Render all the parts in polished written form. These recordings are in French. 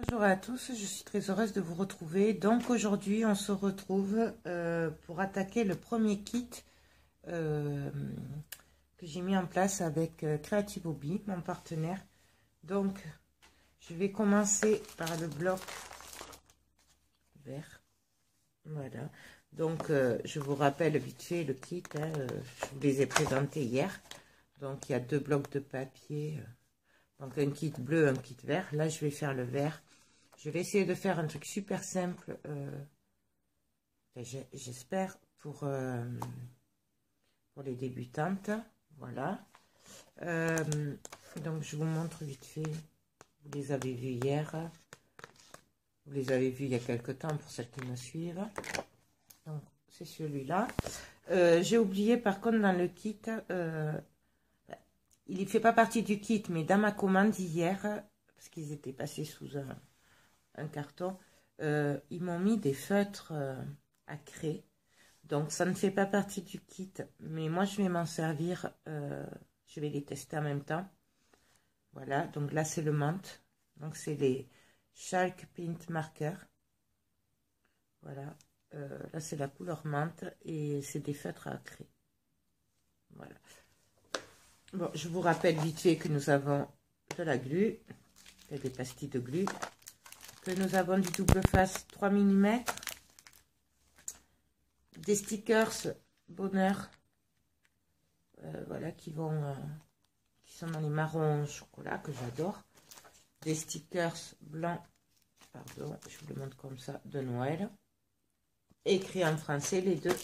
Bonjour à tous, je suis très heureuse de vous retrouver. Donc aujourd'hui on se retrouve pour attaquer le premier kit que j'ai mis en place avec Creative Hobby, mon partenaire. Donc je vais commencer par le bloc vert. Voilà, donc je vous rappelle vite fait le kit, hein, je vous les ai présentés hier. Donc il y a deux blocs de papier, donc un kit bleu, un kit vert. Là je vais faire le vert. Je vais essayer de faire un truc super simple, j'espère, pour les débutantes. Voilà. Donc, je vous montre vite fait. Vous les avez vus hier. Vous les avez vus il y a quelques temps pour celles qui me suivent. Donc, c'est celui-là. J'ai oublié, par contre, dans le kit, il ne fait pas partie du kit, mais dans ma commande hier, parce qu'ils étaient passés sous un carton, ils m'ont mis des feutres à craie, donc ça ne fait pas partie du kit, mais moi je vais m'en servir, je vais les tester en même temps. Voilà, donc là c'est le menthe, donc c'est les Chalk Paint Marker. Voilà, là c'est la couleur menthe et c'est des feutres à craie. Voilà. Bon, je vous rappelle vite fait que nous avons de la glu, des pastilles de glu, que nous avons du double face 3 mm, des stickers bonheur, voilà, qui sont dans les marrons chocolat que j'adore, des stickers blancs, pardon, je vous le montre comme ça, de Noël, écrit en français les deux,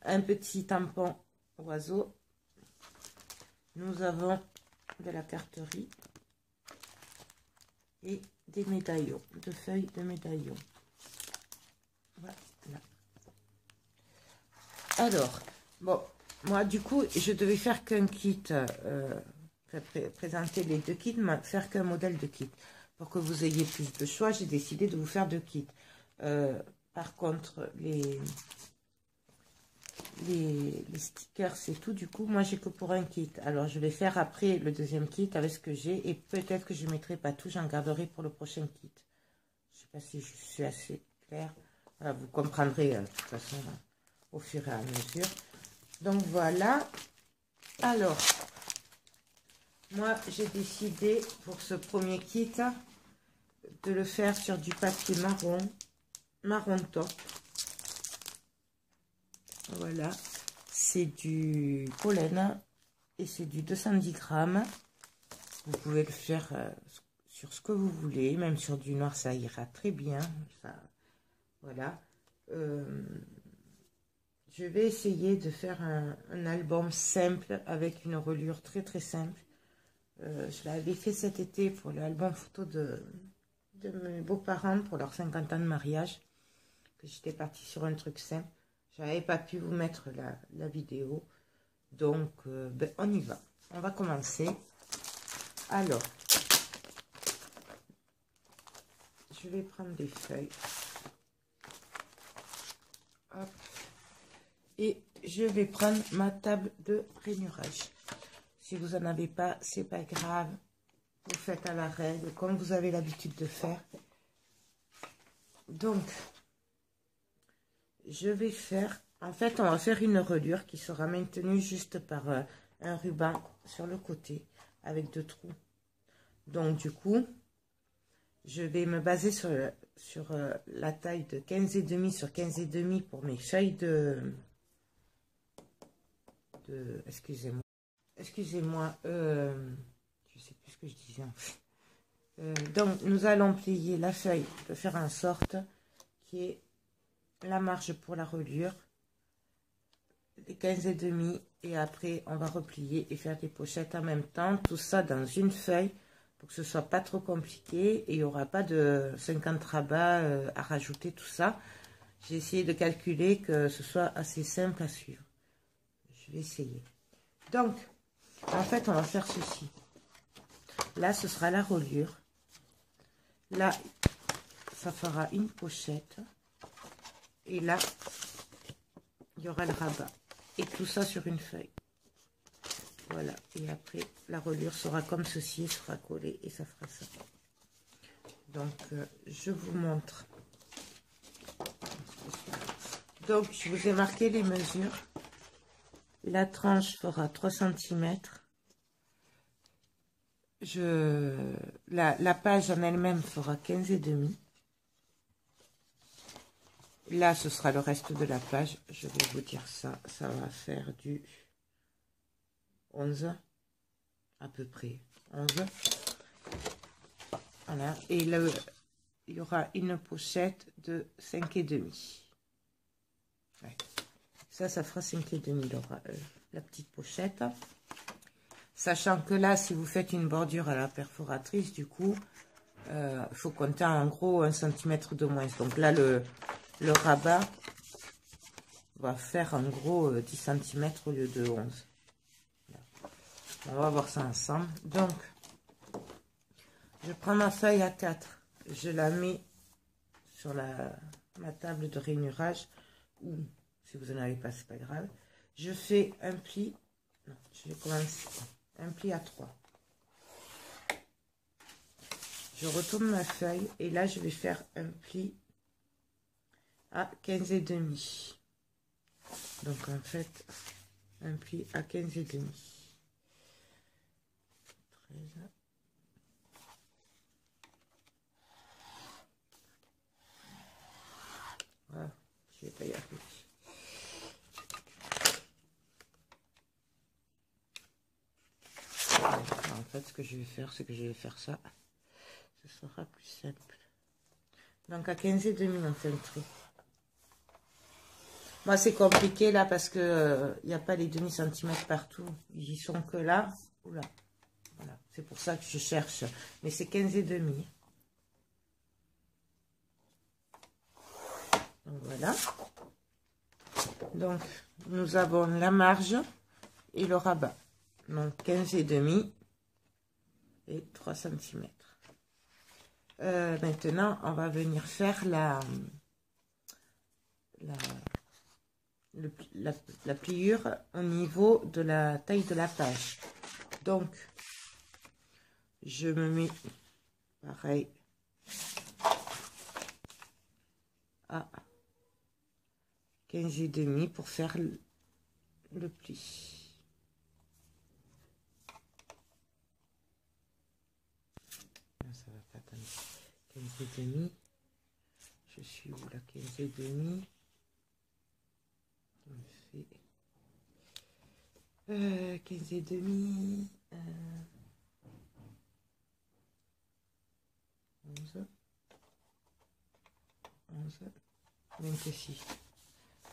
un petit tampon oiseau, nous avons de la carterie et des médaillons, de feuilles de médaillons. Voilà. Alors, bon, moi du coup, je devais faire qu'un kit, présenter les deux kits, mais faire qu'un modèle de kit. Pour que vous ayez plus de choix, j'ai décidé de vous faire deux kits. Par contre, les stickers, c'est tout. Du coup, moi, j'ai que pour un kit. Alors, je vais faire après le deuxième kit avec ce que j'ai. Et peut-être que je ne mettrai pas tout. J'en garderai pour le prochain kit. Je ne sais pas si je suis assez claire. Voilà, vous comprendrez de toute façon au fur et à mesure. Donc, voilà. Alors, moi, j'ai décidé pour ce premier kit de le faire sur du papier marron top. Voilà, c'est du pollen et c'est du 210 grammes. Vous pouvez le faire sur ce que vous voulez, même sur du noir, ça ira très bien. Ça, voilà. Je vais essayer de faire un album simple avec une reliure très très simple. Je l'avais fait cet été pour l'album photo de mes beaux-parents pour leurs 50 ans de mariage. Que j'étais partie sur un truc simple. J'avais pas pu vous mettre la vidéo. Donc, ben, on y va. On va commencer. Alors, je vais prendre des feuilles. Hop. Et je vais prendre ma table de rainurage. Si vous n'en avez pas, c'est pas grave. Vous faites à la règle, comme vous avez l'habitude de faire. Donc, je vais faire, en fait, on va faire une reliure qui sera maintenue juste par un ruban sur le côté avec deux trous. Donc, du coup, je vais me baser sur la taille de 15,5 sur 15,5 pour mes feuilles excusez-moi, je sais plus ce que je disais en fait. Donc, nous allons plier la feuille de faire en sorte qu'il y ait la marge pour la reliure, les 15,5 et après on va replier et faire des pochettes en même temps, tout ça dans une feuille pour que ce soit pas trop compliqué et il n'y aura pas de 50 rabats à rajouter, tout ça. J'ai essayé de calculer que ce soit assez simple à suivre. Je vais essayer. Donc, en fait, on va faire ceci. Là, ce sera la reliure. Là, ça fera une pochette. Et là, il y aura le rabat. Et tout ça sur une feuille. Voilà. Et après, la reliure sera comme ceci. Elle sera collée et ça fera ça. Donc, je vous montre. Donc, je vous ai marqué les mesures. La tranche fera 3 cm. La page en elle-même fera 15,5. Là, ce sera le reste de la page. Je vais vous dire ça. Ça va faire du 11 à peu près. 11. Voilà. Et il y aura une pochette de 5,5. Ouais. Ça fera 5,5 la petite pochette. Sachant que là, si vous faites une bordure à la perforatrice, du coup, il faut compter en gros 1 cm de moins. Donc là, le rabat va faire en gros 10 cm au lieu de 11. On va voir ça ensemble. Donc, je prends ma feuille A4. Je la mets sur ma table de rainurage. Ou si vous n'en avez pas, c'est pas grave. Je fais un pli. Non, je vais commencer. Un pli à 3. Je retourne ma feuille et là je vais faire un pli à 15,5. Donc en fait un pli à 15,5. 13. Voilà, je vais pas y arriver. En fait, ce que je vais faire, c'est que je vais faire ça. Ce sera plus simple. Donc, à 15,5, on fait le trait. Moi, c'est compliqué là parce que il n'y a pas les demi-centimètres partout. Ils y sont que là ou là. Voilà. C'est pour ça que je cherche. Mais c'est 15,5. Donc, voilà. Donc, nous avons la marge et le rabat. Donc, 15,5 et 3 cm. Maintenant, on va venir faire la pliure au niveau de la taille de la page. Donc, je me mets pareil à 15,5 pour faire le pli. Ça va pas attendre. 15,5. Je suis où là? 15,5. On fait 15,5. 11, 26.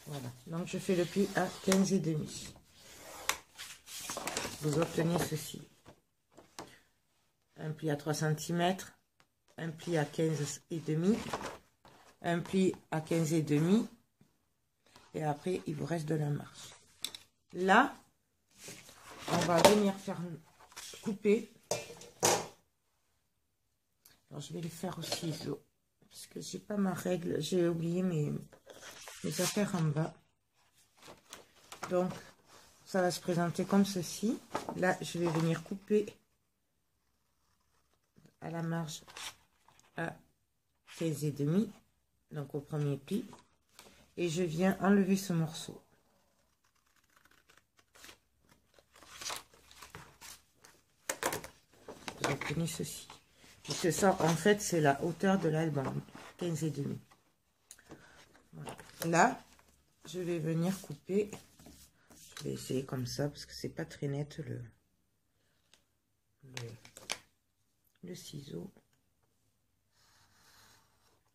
Voilà. Donc je fais le pli à 15,5. Vous obtenez ceci. Un pli à 3 cm, un pli à 15,5, un pli à 15,5 et après il vous reste de la marge. Là, on va venir faire couper. Alors je vais le faire au ciseau parce que j'ai pas ma règle, j'ai oublié mes affaires en bas. Donc ça va se présenter comme ceci. Là, je vais venir couper à la marge à 15,5, donc au premier pli, et je viens enlever ce morceau. Vous obtenez ceci. Et ça, en fait, c'est la hauteur de l'album, 15,5. Voilà. Là, je vais venir couper. Je vais essayer comme ça parce que c'est pas très net le ciseau.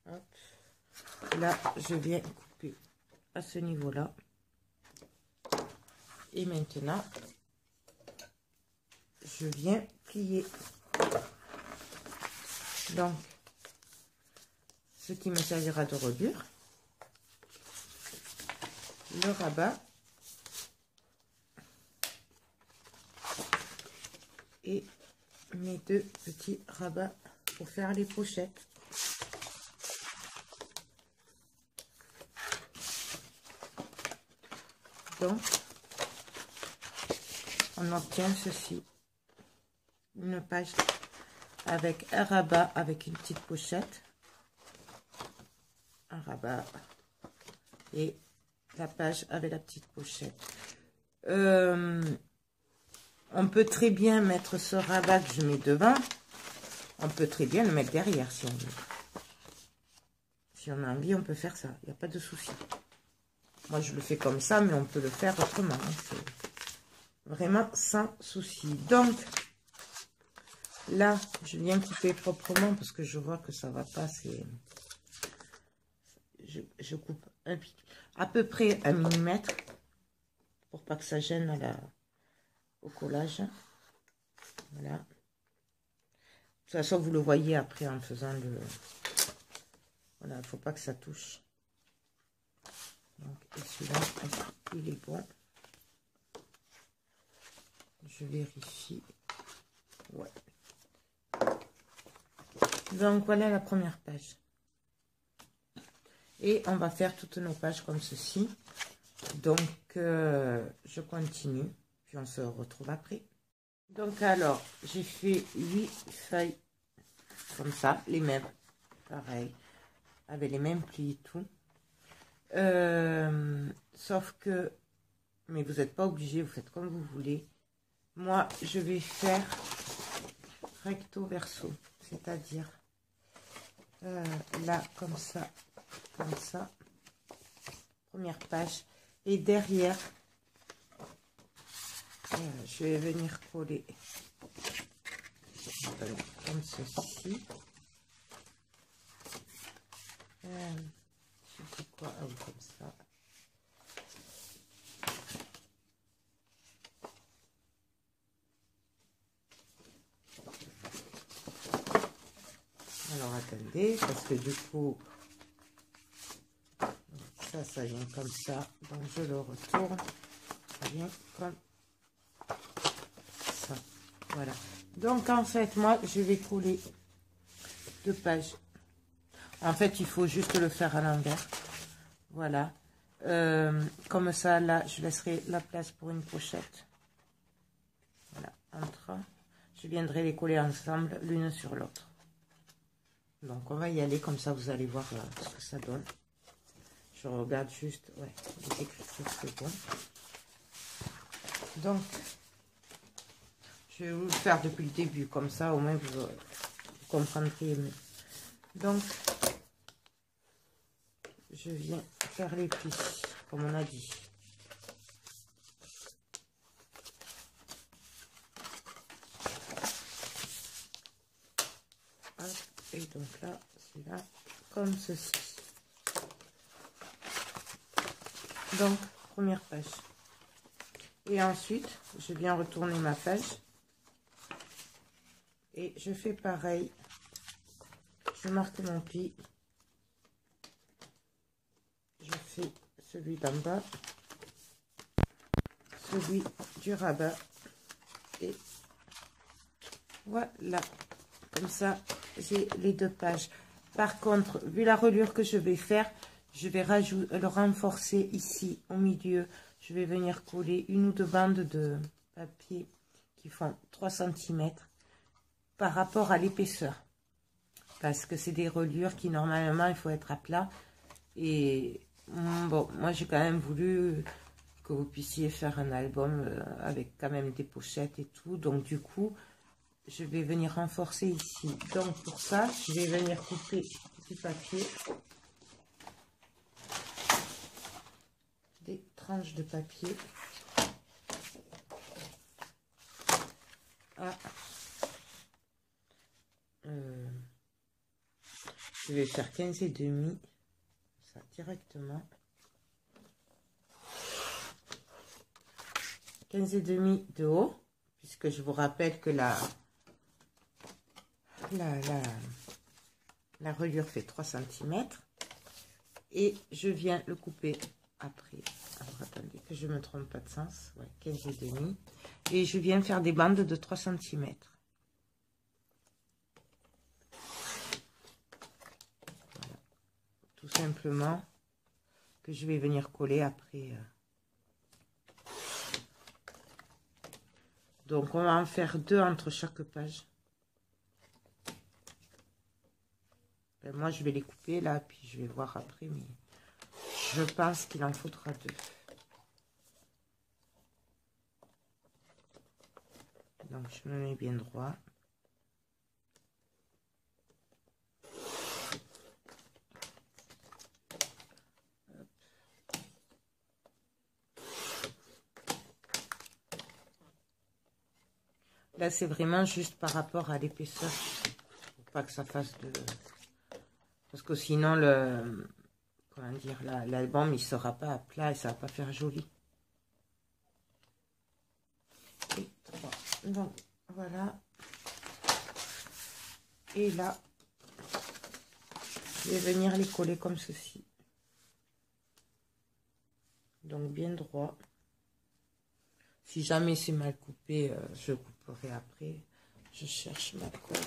Hop. Là, je viens couper à ce niveau-là. Et maintenant, je viens plier. Donc, ce qui me servira de reliure, le rabat et mes deux petits rabats pour faire les pochettes. Donc, on obtient ceci, une page avec un rabat avec une petite pochette, un rabat et la page avec la petite pochette. On peut très bien mettre ce rabat que je mets devant, on peut très bien le mettre derrière si on veut. Si on a envie, on peut faire ça, il n'y a pas de souci. Moi, je le fais comme ça, mais on peut le faire autrement. C'est vraiment sans souci. Donc, là, je viens couper proprement parce que je vois que ça va pas. Je coupe à peu près 1 mm pour pas que ça gêne au collage. Voilà. De toute façon, vous le voyez après en faisant le... Voilà, il ne faut pas que ça touche. Donc, et celui-là, il est bon. Je vérifie. Ouais. Donc, voilà la première page. Et on va faire toutes nos pages comme ceci. Donc, je continue. Puis, on se retrouve après. Donc, alors, j'ai fait 8 feuilles comme ça. Les mêmes. Pareil. Avec les mêmes plis et tout. Sauf que, mais vous n'êtes pas obligé, vous faites comme vous voulez. Moi, je vais faire recto verso, c'est-à-dire là, comme ça, première page. Et derrière, je vais venir coller comme ceci. Je sais quoi, ah oui, comme ça. Alors attendez, parce que du coup, ça vient comme ça, donc je le retourne, ça vient comme ça, voilà. Donc en fait, moi, je vais coller 2 pages. En fait, il faut juste le faire à l'envers, voilà. Comme ça, là, je laisserai la place pour une pochette. Voilà, entre. Je viendrai les coller ensemble, l'une sur l'autre. Donc, on va y aller, comme ça, vous allez voir ce que ça donne. Je regarde juste, ouais, les écritures, c'est bon. Donc, je vais vous le faire depuis le début, comme ça, au moins, vous comprendrez mieux. Donc, je viens faire les plis, comme on a dit. Hop, et donc là, c'est là, comme ceci. Donc, première page. Et ensuite, je viens retourner ma page. Et je fais pareil. Je marque mon pli. Je fais celui d'en bas. Celui du rabat. Et voilà. Comme ça, j'ai les 2 pages. Par contre, vu la reliure que je vais faire, je vais le renforcer ici au milieu. Je vais venir coller 1 ou 2 bandes de papier qui font 3 cm par rapport à l'épaisseur. Parce que c'est des reliures qui, normalement, il faut être à plat. Et bon, moi, j'ai quand même voulu que vous puissiez faire un album avec quand même des pochettes et tout. Donc, du coup, je vais venir renforcer ici. Donc, pour ça, je vais venir couper du papier. Des tranches de papier. Je vais faire 15,5, ça directement. 15,5 de haut, puisque je vous rappelle que la reliure fait 3 cm. Et je viens le couper après. Alors, attendez que je ne me trompe pas de sens. Ouais, 15,5. Et je viens faire des bandes de 3 cm. Voilà. Tout simplement, que je vais venir coller après. Donc, on va en faire 2 entre chaque page. Ben, moi, je vais les couper là, puis je vais voir après, mais je pense qu'il en faudra 2. Donc, je me mets bien droit. Là, c'est vraiment juste par rapport à l'épaisseur, pour pas que ça fasse de... Parce que sinon, comment dire, l'album, il sera pas à plat et ça va pas faire joli. Et 3. Donc, voilà. Et là, je vais venir les coller comme ceci. Donc, bien droit. Si jamais c'est mal coupé, je couperai après. Je cherche ma colle.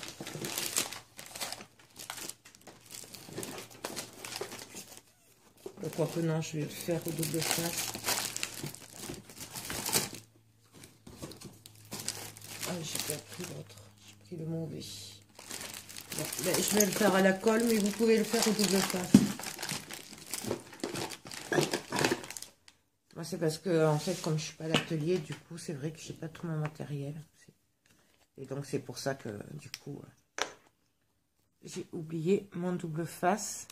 Quoique non, je vais le faire au double face. Ah, j'ai pas pris l'autre. J'ai pris le mauvais. Bon, ben, je vais le faire à la colle, mais vous pouvez le faire au double face. Moi, c'est parce que, en fait, comme je suis pas à l'atelier, du coup, c'est vrai que j'ai pas tout mon matériel. Et donc, c'est pour ça que, du coup, j'ai oublié mon double face.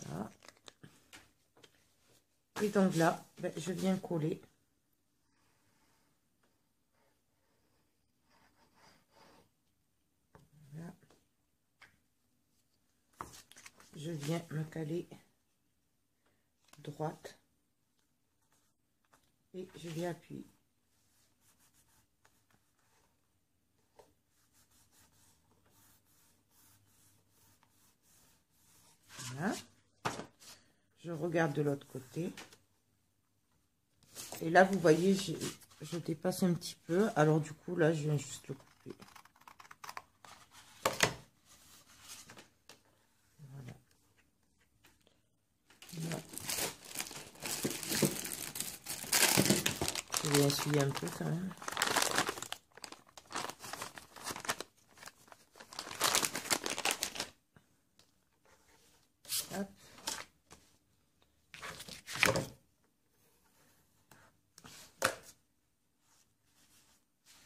Voilà. Et donc là, ben, je viens coller. Voilà. Je viens me caler droite. Et je viens appuyer. Voilà. Je regarde de l'autre côté. Et là, vous voyez, je dépasse un petit peu. Alors, du coup, là, je viens juste le couper. Voilà. Là. Je vais essuyer un peu quand même. Hop.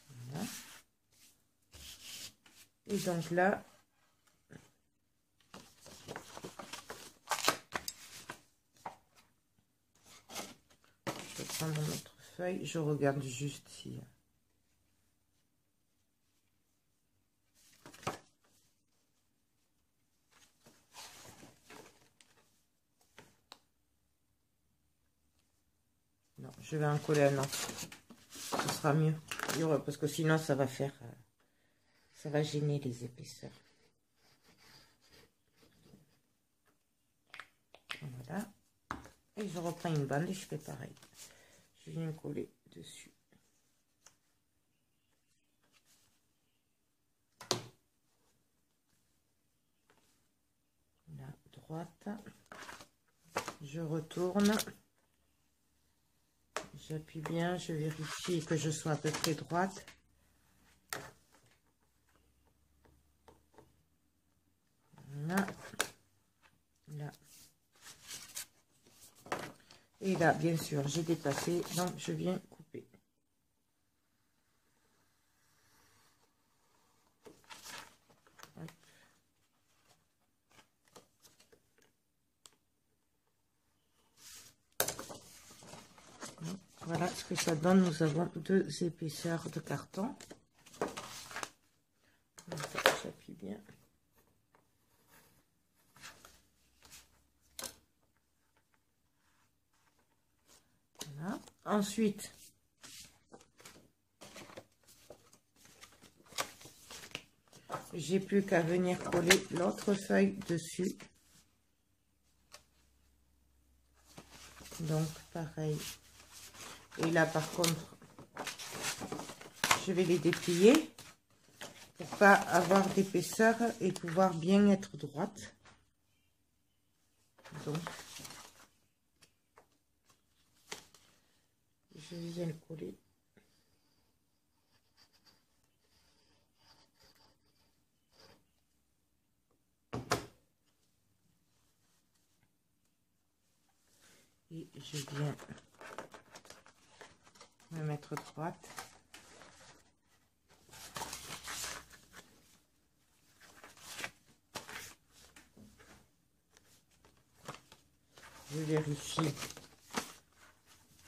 Voilà. Et donc là, je vais prendre notre feuille, je regarde juste si... Non, je vais en coller un autre. Ce sera mieux. Parce que sinon, ça va faire... ça va gêner les épaisseurs. Voilà. Et je reprends une bande et je fais pareil. Je viens coller dessus. La droite. Je retourne. J'appuie bien. Je vérifie que je sois à peu près droite. Là. Là. Et là, bien sûr, j'ai dépassé, donc je viens couper. Hop. Voilà ce que ça donne. Nous avons 2 épaisseurs de carton. J'appuie bien. Ensuite, j'ai plus qu'à venir coller l'autre feuille dessus. Donc, pareil. Et là, par contre, je vais les déplier pour pas avoir d'épaisseur et pouvoir bien être droite. Donc, je viens le coller. Et je viens me mettre droite. Je vérifie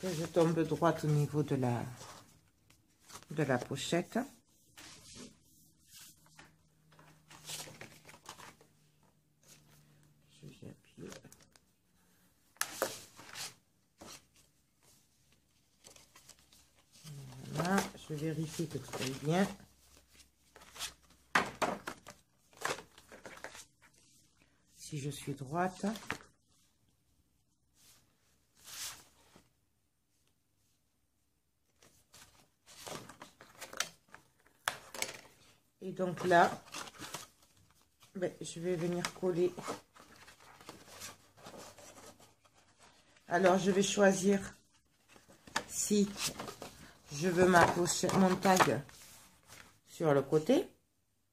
que je tombe droite au niveau de la pochette. Je viens appuyer. Voilà, je vérifie que tout est bien. Si je suis droite. Et donc là, ben, je vais venir coller. Alors, je vais choisir si je veux mon tag sur le côté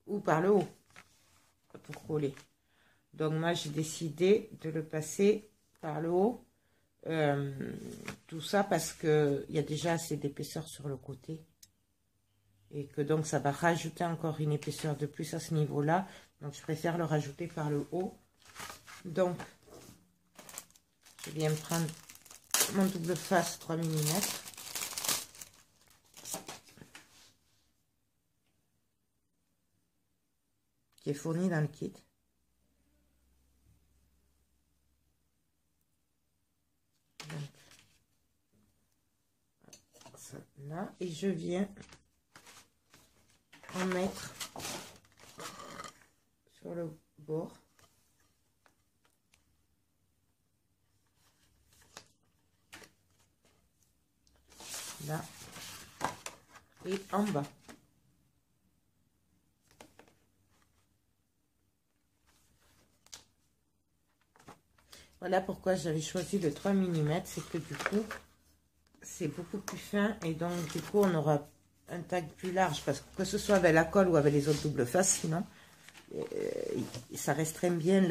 ou par le haut pour coller. Donc, moi, j'ai décidé de le passer par le haut. Tout ça parce qu'il y a déjà assez d'épaisseur sur le côté. Et que donc, ça va rajouter encore une épaisseur de plus à ce niveau-là. Donc, je préfère le rajouter par le haut. Donc, je viens prendre mon double face 3 mm. Qui est fourni dans le kit. Donc, ça là. Et je viens en mettre sur le bord. Là. Et en bas. Voilà pourquoi j'avais choisi le 3 mm, c'est que du coup, c'est beaucoup plus fin et donc du coup, on aura un tag plus large parce que ce soit avec la colle ou avec les autres doubles faces, sinon, ça restreint bien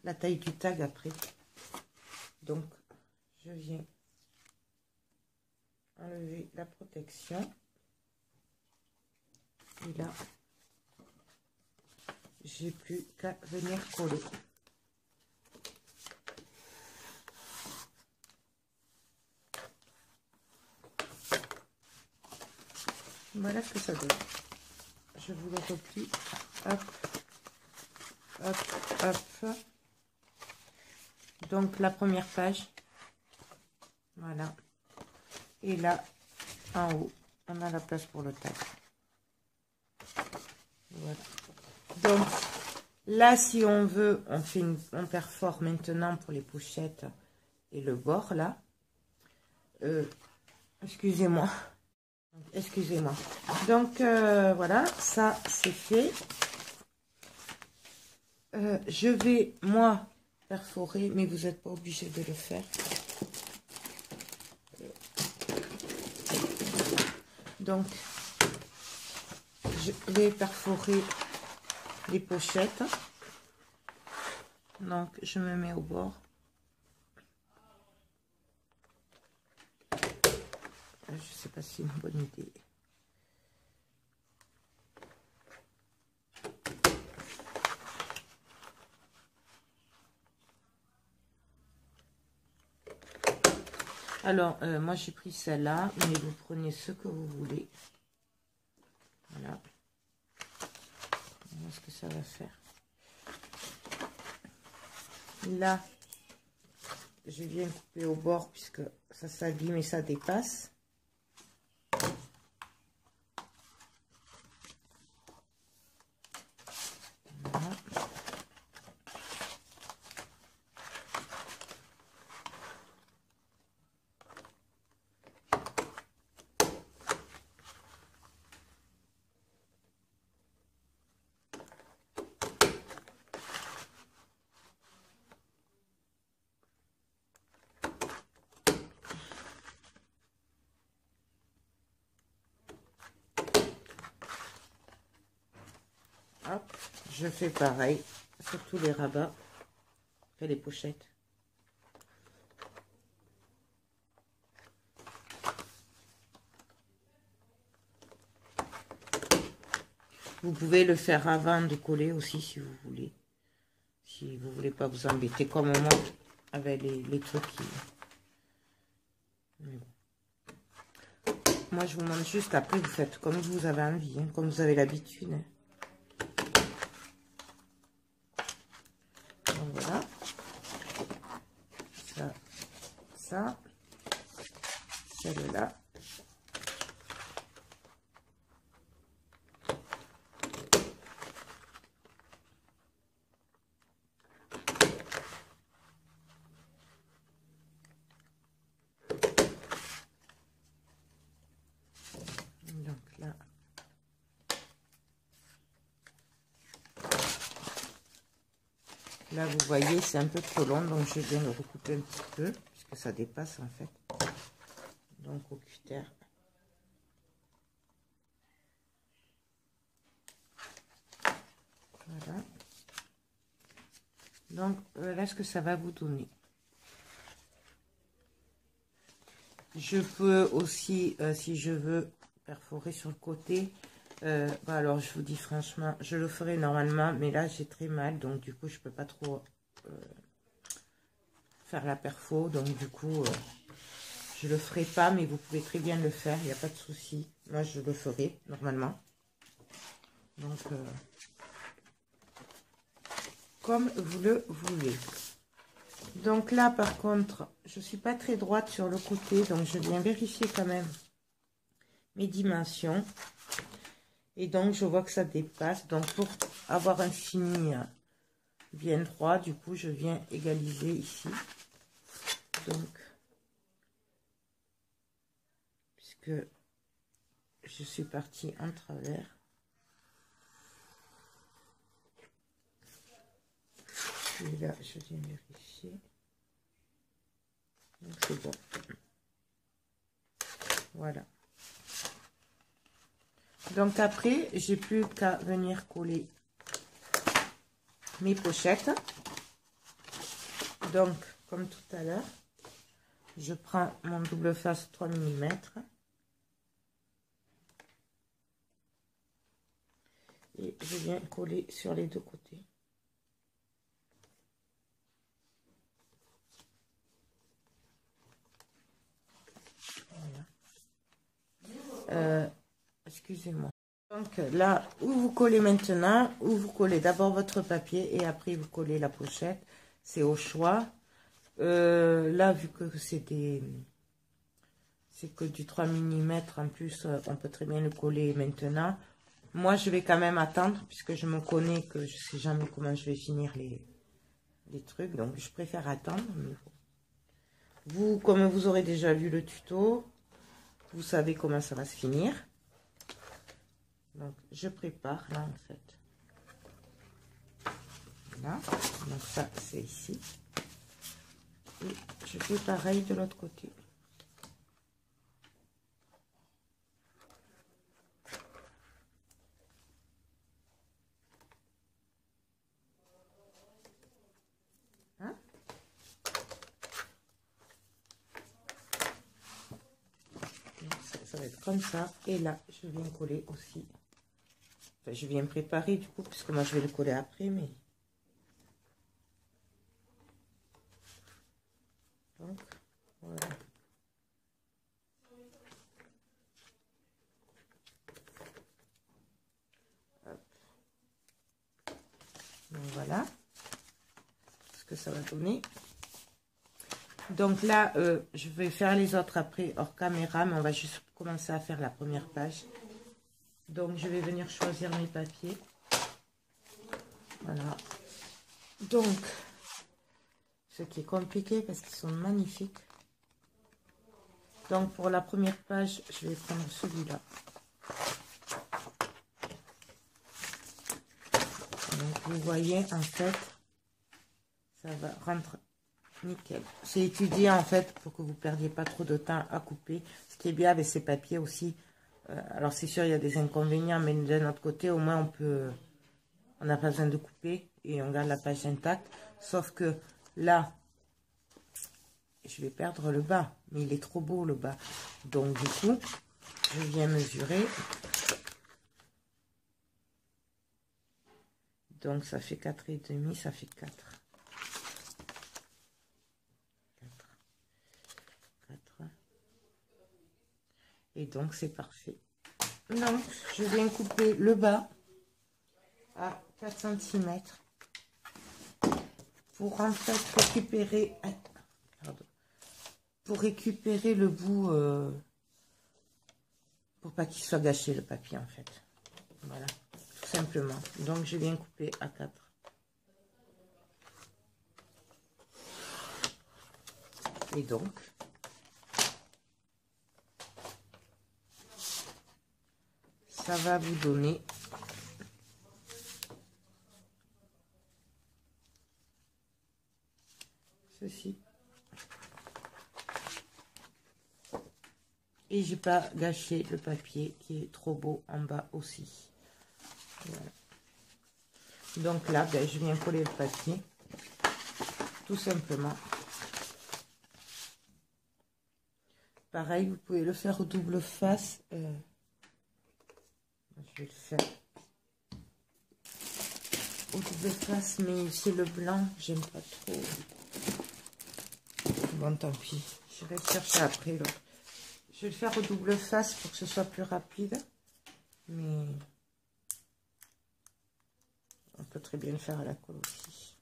la taille du tag après. Donc, je viens enlever la protection. Et là, j'ai plus qu'à venir coller. Voilà ce que ça donne. Je vous le replie. Hop, hop, hop. Donc la première page. Voilà. Et là, en haut, on a la place pour le tag. Voilà. Donc là, si on veut, on perfore maintenant pour les pochettes et le bord là. Excusez-moi. Excusez-moi. Donc, voilà, ça, c'est fait. Je vais, moi, perforer, mais vous n'êtes pas obligé de le faire. Donc, je vais perforer les pochettes. Donc, je me mets au bord. Je ne sais pas si c'est une bonne idée. Alors, moi j'ai pris celle-là, mais vous prenez ce que vous voulez. Voilà. Voilà ce que ça va faire. Là, je viens couper au bord puisque ça s'abîme et ça dépasse. Voilà. Hop, je fais pareil sur tous les rabats, et les pochettes. Vous pouvez le faire avant de coller aussi si vous voulez. Si vous voulez pas vous embêter comme moi avec les trucs qui... Moi je vous montre juste après, vous faites comme vous avez envie, hein, comme vous avez l'habitude. Hein. Donc voilà. Ça. Celle-là. Donc là. Là, vous voyez, c'est un peu trop long, donc je viens le recouper un petit peu, puisque ça dépasse en fait. Donc au cutter. Voilà. Donc voilà ce que ça va vous donner. Je peux aussi, si je veux, perforer sur le côté. Bah alors je vous dis franchement, je le ferai normalement, mais là j'ai très mal, donc du coup je peux pas trop faire la perfo, donc du coup je le ferai pas, mais vous pouvez très bien le faire, il n'y a pas de souci. Moi je le ferai normalement. Donc comme vous le voulez. Donc là par contre, je suis pas très droite sur le côté, donc je viens vérifier quand même mes dimensions. Et donc, je vois que ça dépasse. Donc, pour avoir un fini bien droit, du coup, je viens égaliser ici. Donc, puisque je suis partie en travers. Et là, je viens vérifier. Donc, c'est bon. Voilà. Donc, après, j'ai plus qu'à venir coller mes pochettes. Donc, comme tout à l'heure, je prends mon double face 3 mm. Et je viens coller sur les deux côtés. Voilà. Excusez-moi. Donc là, où vous collez maintenant, où vous collez d'abord votre papier et après vous collez la pochette. C'est au choix. Là, vu que c'est que du 3 mm, en plus, on peut très bien le coller maintenant. Moi, je vais quand même attendre, puisque je me connais que je sais jamais comment je vais finir les trucs. Donc, je préfère attendre. Vous, comme vous aurez déjà vu le tuto, vous savez comment ça va se finir. Donc, je prépare là, en fait. Voilà. Donc, ça, c'est ici. Et je fais pareil de l'autre côté. Hein? Ça va être comme ça. Et là, je viens coller aussi. Enfin, je viens préparer du coup, puisque moi, je vais le coller après, mais... Donc, voilà. Hop. Donc, voilà ce que ça va donner. Donc là, je vais faire les autres après hors caméra, mais on va juste commencer à faire la première page. Donc je vais venir choisir mes papiers. Voilà. Donc, ce qui est compliqué parce qu'ils sont magnifiques. Donc pour la première page, je vais prendre celui-là. Donc vous voyez, en fait, ça va rentrer nickel. C'est étudié en fait pour que vous ne perdiez pas trop de temps à couper. Ce qui est bien avec ces papiers aussi, alors c'est sûr il y a des inconvénients, mais d'un autre côté au moins on n'a pas besoin de couper et on garde la page intacte. Sauf que là, je vais perdre le bas, mais il est trop beau le bas. Donc du coup, je viens mesurer. Donc ça fait 4,5, ça fait 4. 4. Et donc c'est parfait. Donc je viens couper le bas à 4 cm pour en fait récupérer, pour récupérer le bout, pour pas qu'il soit gâché le papier en fait. Voilà, tout simplement. Donc je viens couper à 4. Et donc, ça va vous donner ceci. Et j'ai pas gâché le papier qui est trop beau en bas aussi. Voilà. Donc là, ben, je viens coller le papier, tout simplement. Pareil, vous pouvez le faire au double face. Je vais le faire au double face, mais c'est le blanc, j'aime pas trop. Bon, tant pis, j'irai chercher après l'autre. Je vais le faire au double face pour que ce soit plus rapide, mais on peut très bien le faire à la colle aussi.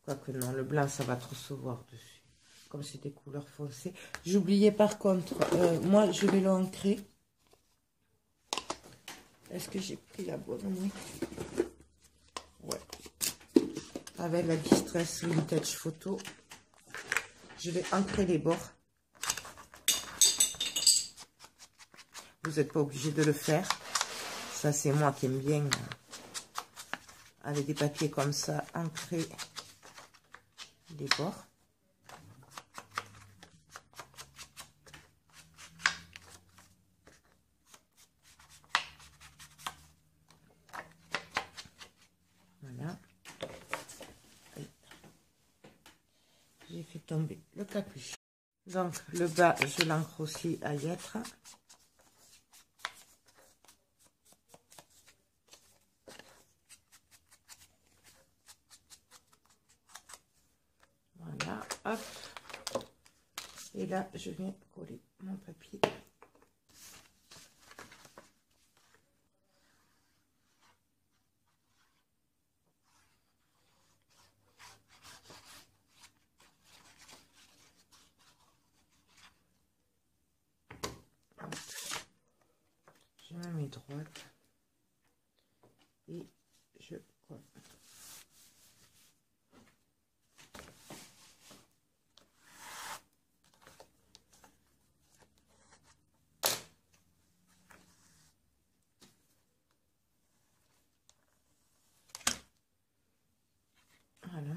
Quoique non, le blanc, ça va trop se voir dessus, comme c'est des couleurs foncées. J'oubliais par contre, moi je vais l'ancrer. Est-ce que j'ai pris la bonne? Oui. Ouais. Avec la Distress Vintage Photo, je vais ancrer les bords. Vous n'êtes pas obligé de le faire. Ça, c'est moi qui aime bien, avec des papiers comme ça, ancrer les bords. Voilà. J'ai fait tomber le capuchon. Donc, le bas, je l'ancre aussi à y être. Voilà, hop. Et là, je viens coller mon papier. Hop. Je me mets droite. Et je colle. Voilà.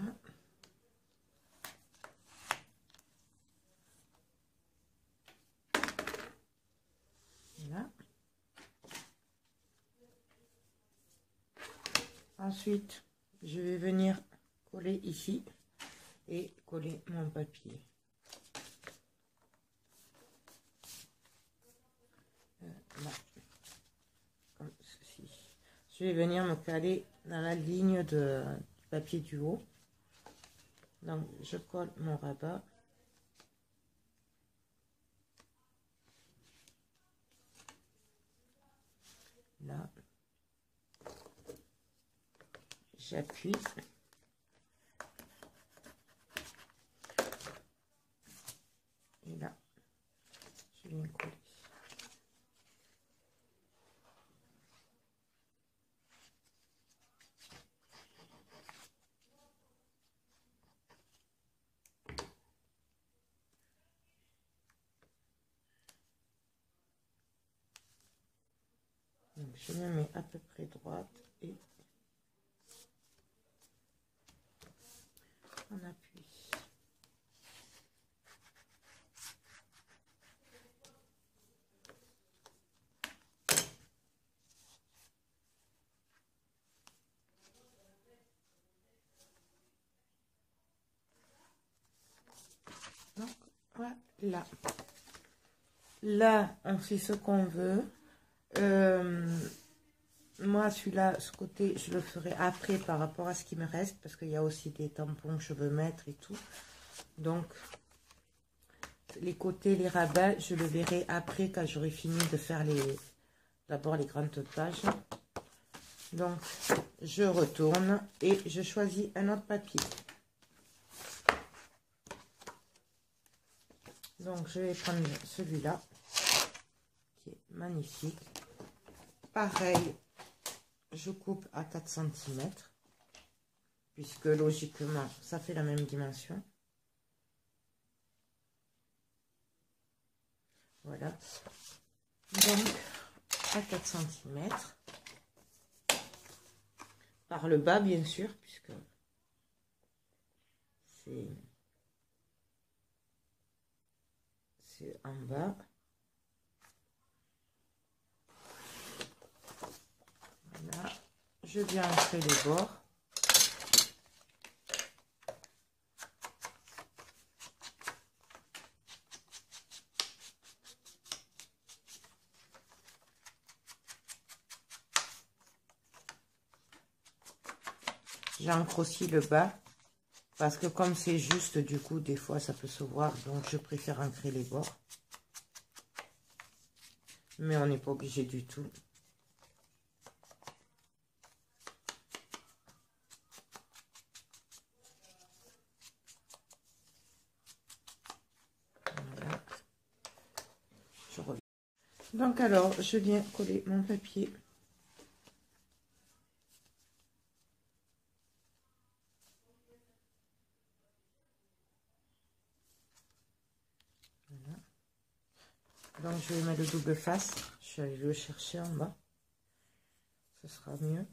Voilà. Ensuite, je vais venir coller ici et coller mon papier. Là, comme ceci. Je vais venir me caler dans la ligne du papier du haut. Donc, je colle mon rabat. Là. J'appuie. Et là, je viens coller. Donc, je me mets à peu près droite et on appuie. Donc, voilà. Là, on fait ce qu'on veut. Moi, celui-là, ce côté, je le ferai après par rapport à ce qui me reste, parce qu'il y a aussi des tampons que je veux mettre et tout. Donc, les côtés, les rabats, je le verrai après quand j'aurai fini de faire d'abord les grandes pages. Donc, je retourne et je choisis un autre papier. Donc, je vais prendre celui-là, qui est magnifique. Pareil, je coupe à 4 cm, puisque logiquement, ça fait la même dimension. Voilà. Donc, à 4 cm. Par le bas, bien sûr, puisque c'est en bas. Voilà. Je viens entrer les bords. J'ancre aussi le bas, parce que comme c'est juste, du coup, des fois, ça peut se voir, donc je préfère ancrer les bords. Mais on n'est pas obligé du tout. Voilà. Je reviens. Donc alors, je viens coller mon papier. Voilà. Donc je vais mettre le double face. Je vais aller le chercher en bas. Ce sera mieux.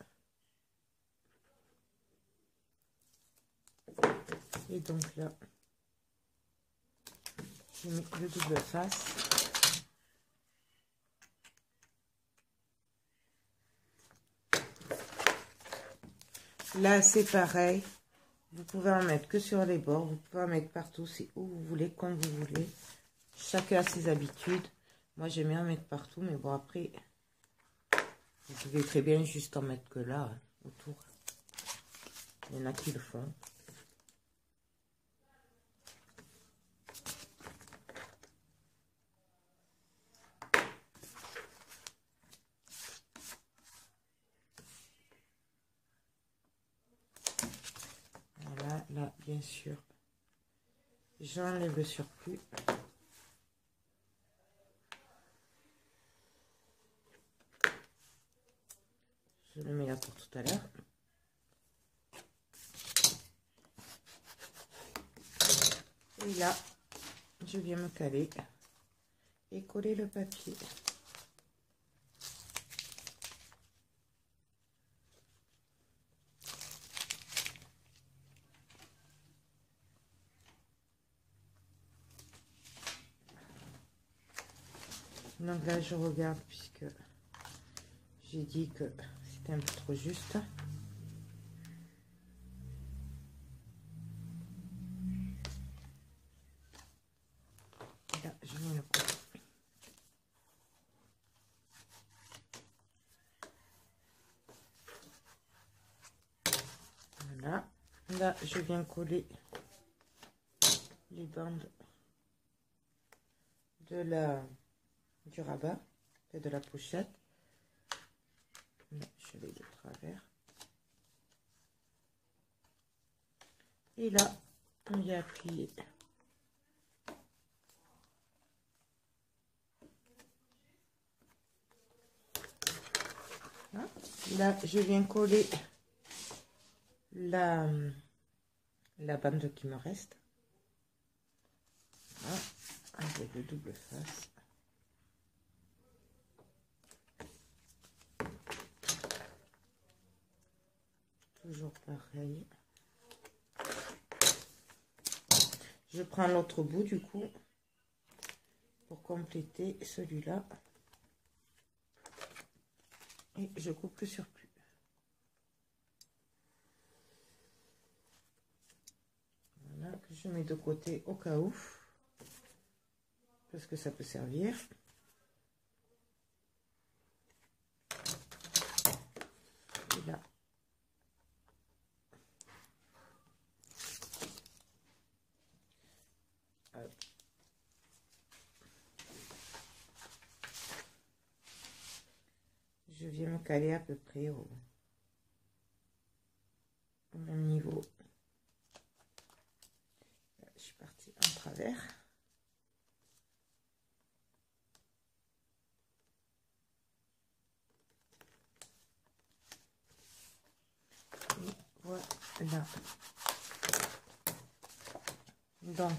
Et donc là, je mets le double face. Là, c'est pareil. Vous pouvez en mettre que sur les bords. Vous pouvez en mettre partout. C'est où vous voulez, comme vous voulez. Chacun a ses habitudes. Moi, j'aime bien en mettre partout. Mais bon, après, vous pouvez très bien juste en mettre que là, hein, autour. Il y en a qui le font. Voilà, là, bien sûr. J'enlève le surplus. Je le mets là pour tout à l'heure. Et là, je viens me caler et coller le papier. Donc là, je regarde puisque j'ai dit que c'était un peu trop juste. Là, je viens le coller. Voilà. Là, je viens coller les bandes du rabat et de la pochette. Là, je vais de travers. Et là, on y a appuyé. Là, je viens coller la bande qui me reste. Voilà, avec le double face. Toujours pareil. Je prends l'autre bout du coup pour compléter celui-là. Et je coupe le surplus. Voilà, que je mets de côté au cas où. Parce que ça peut servir. Et là. Hop. Je viens me caler à peu près au même niveau. Je suis partie en travers. Et voilà. Donc,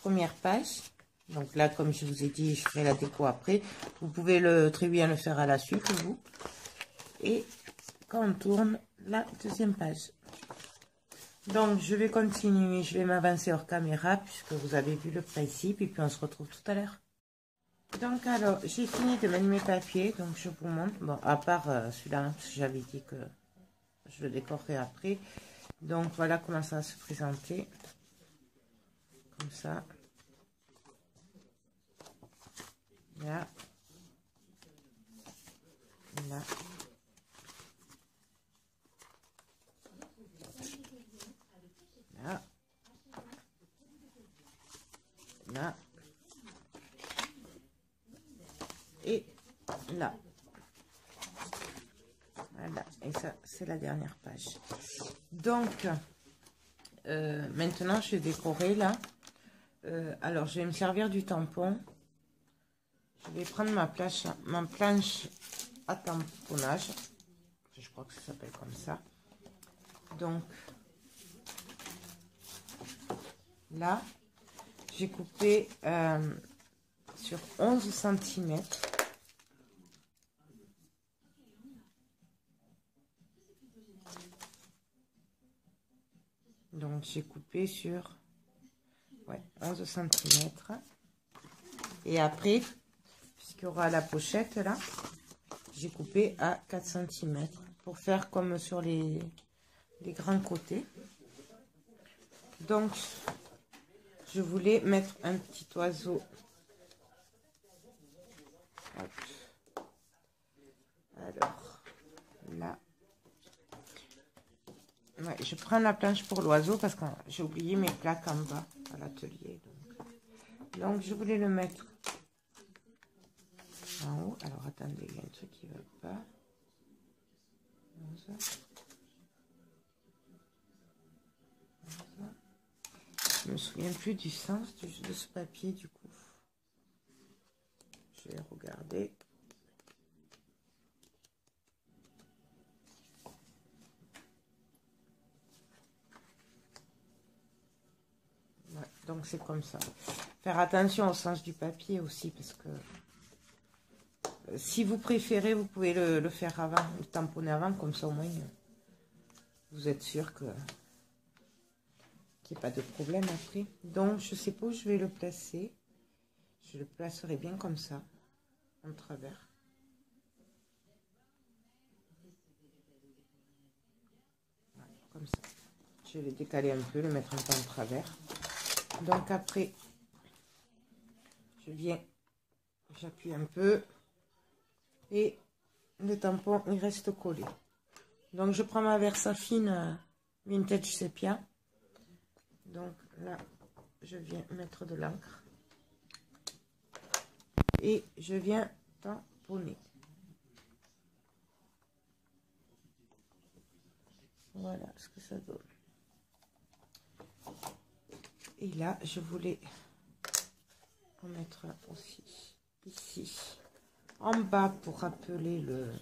première page. Donc là, comme je vous ai dit, je ferai la déco après. Vous pouvez très bien le faire à la suite, vous. Et quand on tourne, la deuxième page. Donc, je vais continuer. Je vais m'avancer hors caméra, puisque vous avez vu le principe. Et puis, on se retrouve tout à l'heure. Donc, alors, j'ai fini de manier mes papiers. Donc, je vous montre. Bon, à part celui-là, parce que j'avais dit que je le décorerai après. Donc, voilà comment ça va se présenter. Comme ça. Là. Là. Là. Là. Et là. Voilà. Et ça, c'est la dernière page. Donc, maintenant, je vais décorer là. Alors, je vais me servir du tampon. Je vais prendre ma planche à tamponnage. Je crois que ça s'appelle comme ça. Donc, là, j'ai coupé sur 11 cm. Donc, j'ai coupé sur 11 cm. Et après, puisqu'il y aura la pochette là, j'ai coupé à 4 cm pour faire comme sur les grands côtés. Donc, je voulais mettre un petit oiseau. Hop. Alors, là. Ouais, je prends la planche pour l'oiseau parce que j'ai oublié mes plaques en bas à l'atelier. Donc, je voulais le mettre en haut. Alors, attendez, il y a un truc qui ne va pas. Je me souviens plus du sens de ce papier, du coup. Je vais regarder. Ouais, donc, c'est comme ça. Faire attention au sens du papier aussi, parce que si vous préférez, vous pouvez le faire avant, le tamponner avant, comme ça au moins vous êtes sûr qu'il n'y ait pas de problème après. Donc je sais pas où je vais le placer. Je le placerai bien comme ça, en travers. Voilà, comme ça. Je vais le décaler un peu, le mettre un peu en travers. Donc après, je viens, j'appuie un peu. Et le tampon, il reste collé. Donc, je prends ma Versafine Vintage Sepia. Donc, là, je viens mettre de l'encre. Et je viens tamponner. Voilà ce que ça donne. Et là, je voulais en mettre un aussi ici, en bas, pour rappeler le...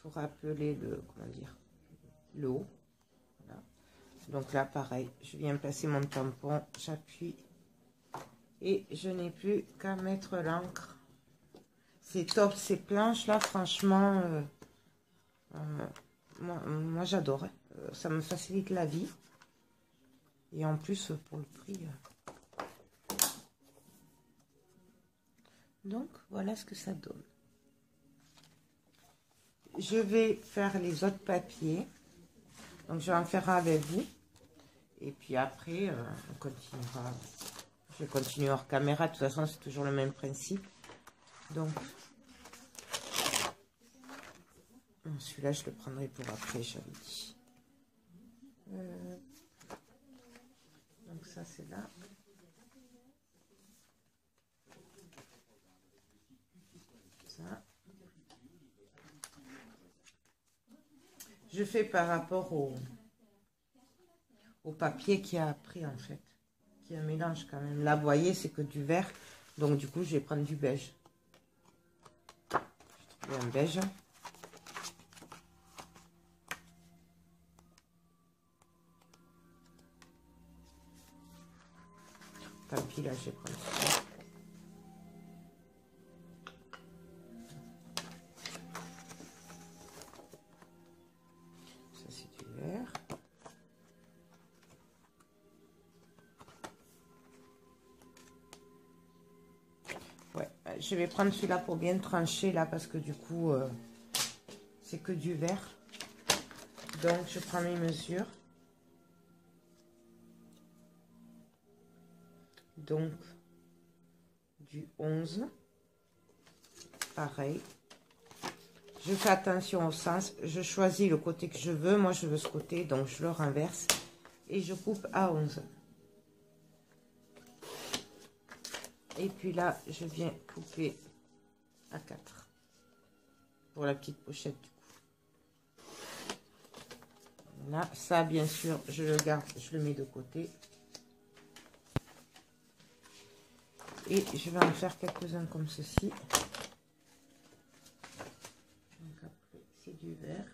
comment dire, le haut. Voilà. Donc là, pareil, je viens placer mon tampon, j'appuie et je n'ai plus qu'à mettre l'encre. C'est top, ces planches là, franchement, moi j'adore. Ça me facilite la vie. Et en plus, pour le prix. Donc, voilà ce que ça donne. Je vais faire les autres papiers. Donc, je vais en faire un avec vous. Et puis après, on continuera. Je vais continuer hors caméra. De toute façon, c'est toujours le même principe. Donc, celui-là, je le prendrai pour après, j'avais dit. Donc, ça, c'est là. Ça. Je fais par rapport au papier qui a pris, en fait. Qui a un mélange quand même. Là, vous voyez, c'est que du vert. Donc, du coup, je vais prendre du beige. J'ai trouvé un beige. Tant pis, là, je vais prendre ça. Ça, c'est du vert. Ouais, je vais prendre celui-là pour bien trancher, là, parce que du coup, c'est que du vert. Donc, je prends mes mesures. Donc, du 11. Pareil. Je fais attention au sens. Je choisis le côté que je veux. Moi, je veux ce côté, donc je le renverse. Et je coupe à 11. Et puis là, je viens couper à 4. Pour la petite pochette du coup. Là, ça, bien sûr, je le garde, je le mets de côté. Et je vais en faire quelques-uns comme ceci. Donc après, c'est du vert.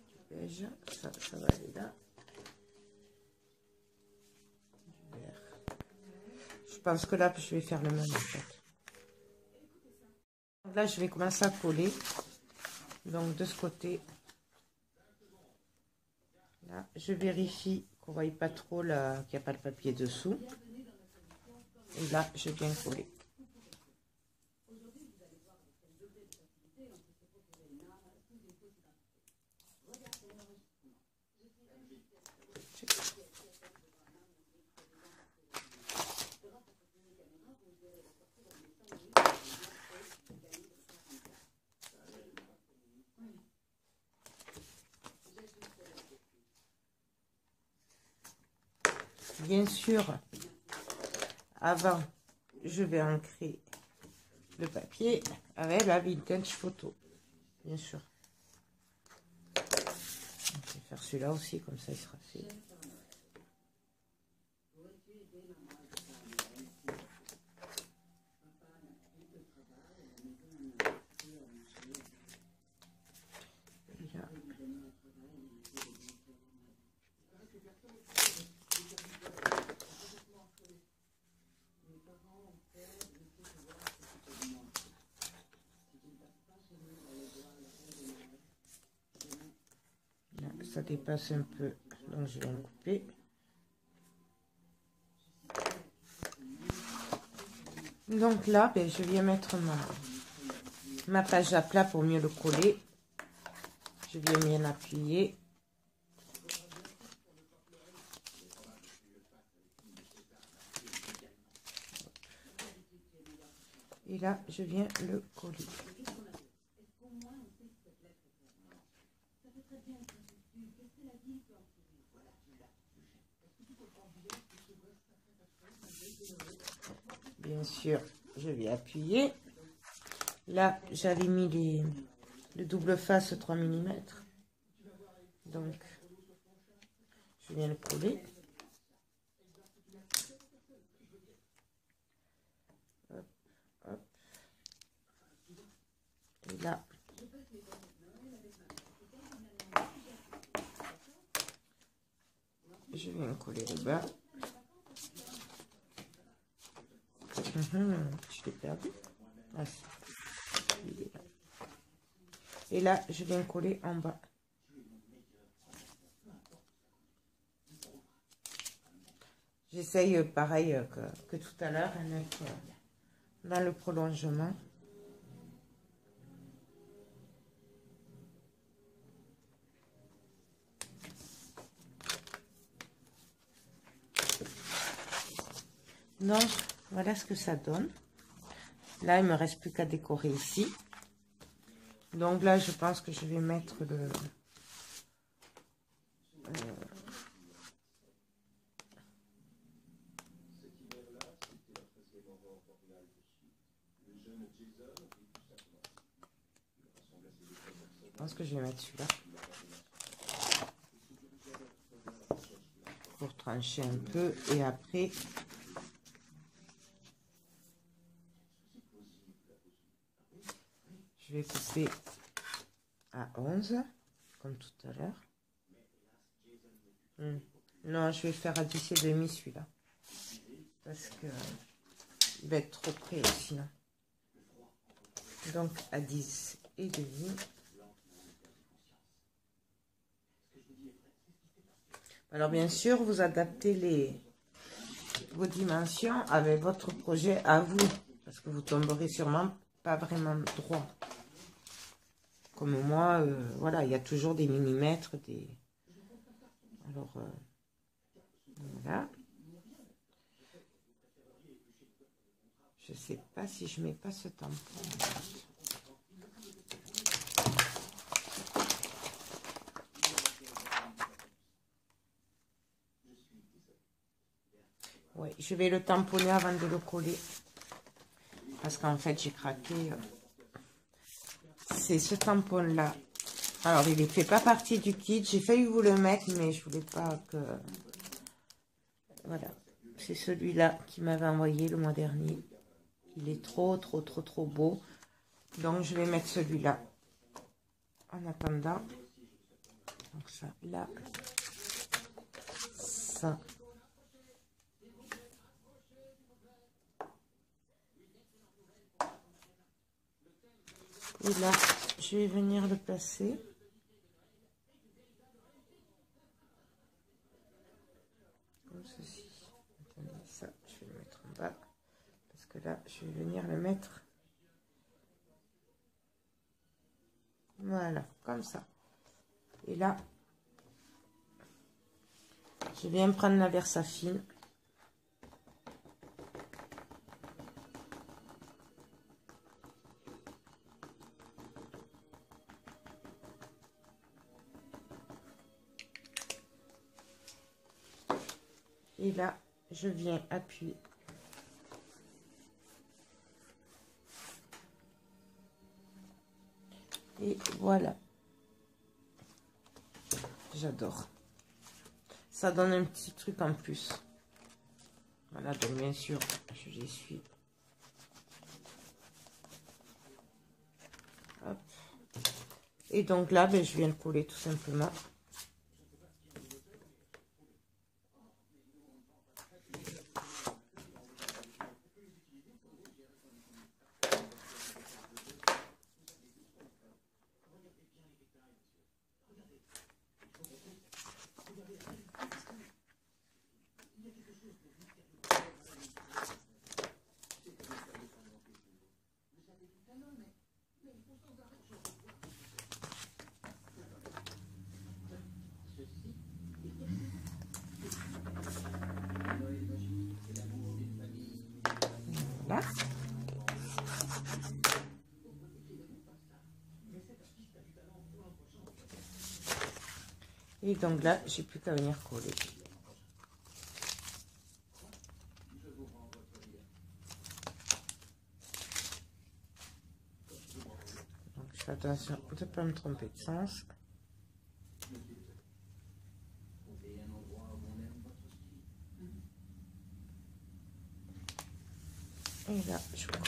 Du beige. Ça va aller là. Du vert. Je pense que là, je vais faire le même en fait. Donc là, je vais commencer à coller. Donc de ce côté. Là, je vérifie qu'on ne voit pas trop qu'il n'y a pas le papier dessous. Et là, je viens coller. Bien sûr, avant, je vais ancrer le papier avec la vintage photo. Bien sûr. Je vais faire celui-là aussi, comme ça il sera fait. Et là. Là, ça dépasse un peu, donc je vais en couper. Donc là, ben, je viens mettre ma page à plat pour mieux le coller. Je viens bien appuyer. Et là, je viens le coller. bien sûr, je vais appuyer. Là, j'avais mis le double face 3 mm. Donc, je viens le coller. Hop, hop. Et là, je viens coller le bas. Je l'ai perdu. Ah, il est là. Et là, je viens coller en bas. J'essaye pareil que tout à l'heure, à mettre dans le prolongement. Donc, voilà ce que ça donne. Là, il me reste plus qu'à décorer ici. Donc là, je pense que je vais mettre le... je pense que je vais mettre celui-là. Pour trancher un peu. Et après... je vais couper à 11, comme tout à l'heure. Non, je vais faire à 10 et demi celui-là. Parce que il va être trop près sinon. Donc à 10 et demi. Alors bien sûr, vous adaptez vos dimensions avec votre projet à vous. Parce que vous tomberez sûrement pas vraiment droit. Comme moi, voilà, il y a toujours des millimètres, des... Alors, voilà. Je sais pas si je mets pas ce tampon. Oui, je vais le tamponner avant de le coller. Parce qu'en fait, j'ai craqué. C'est ce tampon-là. Alors, il ne fait pas partie du kit. J'ai failli vous le mettre, mais je voulais pas que... Voilà. C'est celui-là qui m'avait envoyé le mois dernier. Il est trop beau. Donc, je vais mettre celui-là. En attendant. Donc, ça, là. Ça. Et là, je vais venir le placer. Comme ceci. Attendez, ça, je vais le mettre en bas. Parce que là, je vais venir le mettre. Voilà, comme ça. Et là, je viens prendre la Versafine. Et là, je viens appuyer. Et voilà. J'adore. Ça donne un petit truc en plus. Voilà, donc bien sûr, je l'essuie. Hop. Et donc là, ben, je viens le coller tout simplement. Voilà. Et donc là, j'ai plus qu'à venir coller. Attention de ne pas me tromper de sens. Et là, je crois.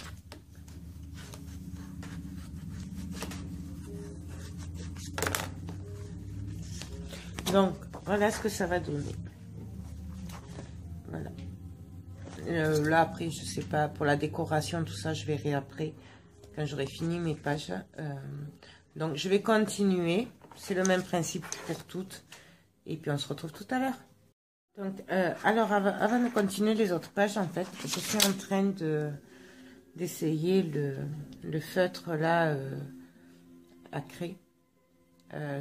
Donc, voilà ce que ça va donner. Voilà. Là, après, je sais pas, pour la décoration, tout ça, je verrai après, quand j'aurai fini mes pages. Donc, je vais continuer. C'est le même principe pour toutes. Et puis, on se retrouve tout à l'heure. Donc, alors, avant de continuer les autres pages, en fait, je suis en train d'essayer le feutre, là, à craie.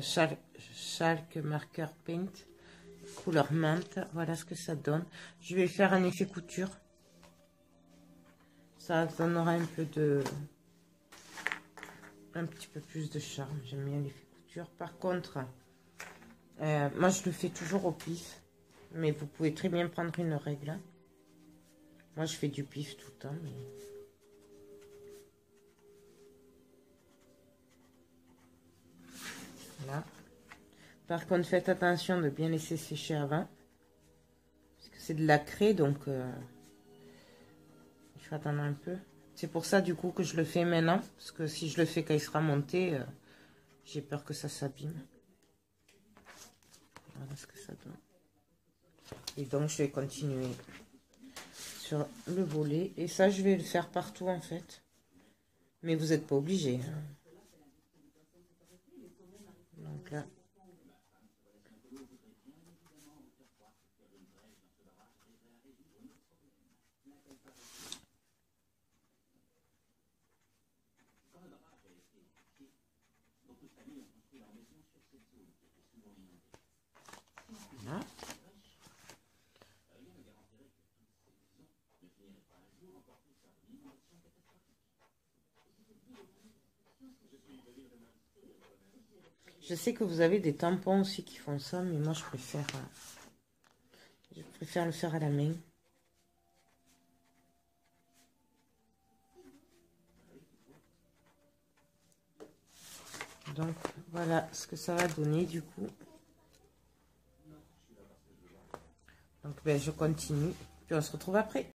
Chalk Marker Paint, couleur menthe. Voilà ce que ça donne. Je vais faire un effet couture. Ça donnera un petit peu plus de charme. J'aime bien l'effet couture. Par contre, moi je le fais toujours au pif, mais vous pouvez très bien prendre une règle. Moi je fais du pif tout le temps, mais... Voilà. Par contre, faites attention de bien laisser sécher avant. Parce que c'est de la craie, donc il faut attendre un peu. C'est pour ça, du coup, que je le fais maintenant. Parce que si je le fais quand il sera monté, j'ai peur que ça s'abîme. Voilà ce que ça donne. Et donc, je vais continuer sur le volet. Et ça, je vais le faire partout, en fait. Mais vous n'êtes pas obligé. Hein. Donc là... Voilà. Je sais que vous avez des tampons aussi qui font ça, mais moi je préfère le faire à la main. Donc voilà ce que ça va donner du coup. Donc ben, je continue, puis on se retrouve après.